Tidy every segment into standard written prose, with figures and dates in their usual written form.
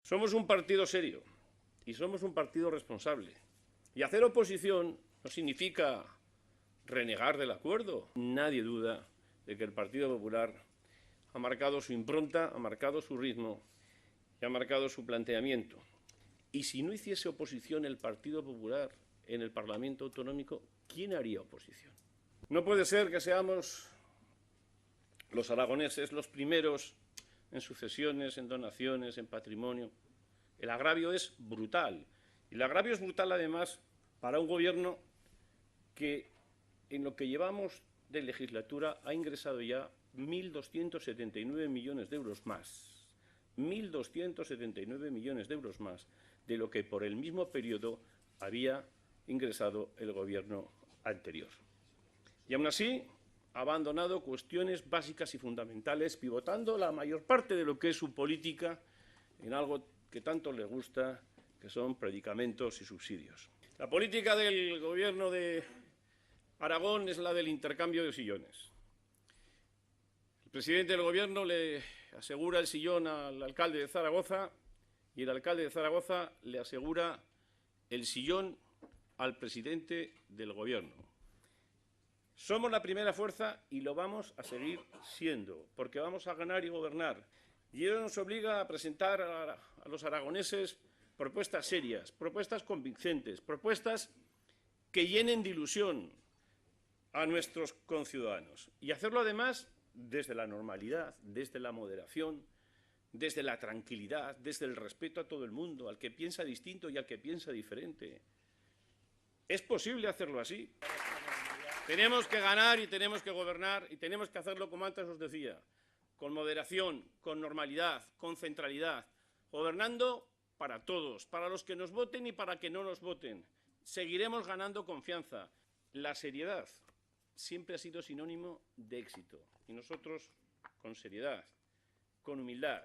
Somos un partido serio y somos un partido responsable. Y hacer oposición no significa renegar del acuerdo. Nadie duda de que el Partido Popular ha marcado su impronta, ha marcado su ritmo y ha marcado su planteamiento. Y si no hiciese oposición el Partido Popular en el Parlamento Autonómico, ¿quién haría oposición? No puede ser que seamos los aragoneses los primeros en sucesiones, en donaciones, en patrimonio. El agravio es brutal. Y el agravio es brutal, además, para un gobierno que, en lo que llevamos de legislatura, ha ingresado ya 1.279 millones de euros más. 1.279 millones de euros más de lo que por el mismo periodo había ingresado el gobierno anterior. Y aún así ha abandonado cuestiones básicas y fundamentales, pivotando la mayor parte de lo que es su política en algo que tanto le gusta, que son predicamentos y subsidios. La política del gobierno de Aragón es la del intercambio de sillones. El presidente del gobierno le asegura el sillón al alcalde de Zaragoza y el alcalde de Zaragoza le asegura el sillón al presidente del gobierno. Somos la primera fuerza y lo vamos a seguir siendo, porque vamos a ganar y gobernar. Y ello nos obliga a presentar a los aragoneses propuestas serias, propuestas convincentes, propuestas que llenen de ilusión a nuestros conciudadanos. Y hacerlo, además, desde la normalidad, desde la moderación, desde la tranquilidad, desde el respeto a todo el mundo, al que piensa distinto y al que piensa diferente. Es posible hacerlo así. Tenemos que ganar y tenemos que gobernar y tenemos que hacerlo, como antes os decía, con moderación, con normalidad, con centralidad, gobernando para todos, para los que nos voten y para que no nos voten. Seguiremos ganando confianza. La seriedad siempre ha sido sinónimo de éxito y nosotros, con seriedad, con humildad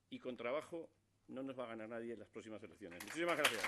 y con trabajo, no nos va a ganar nadie en las próximas elecciones. Muchísimas gracias.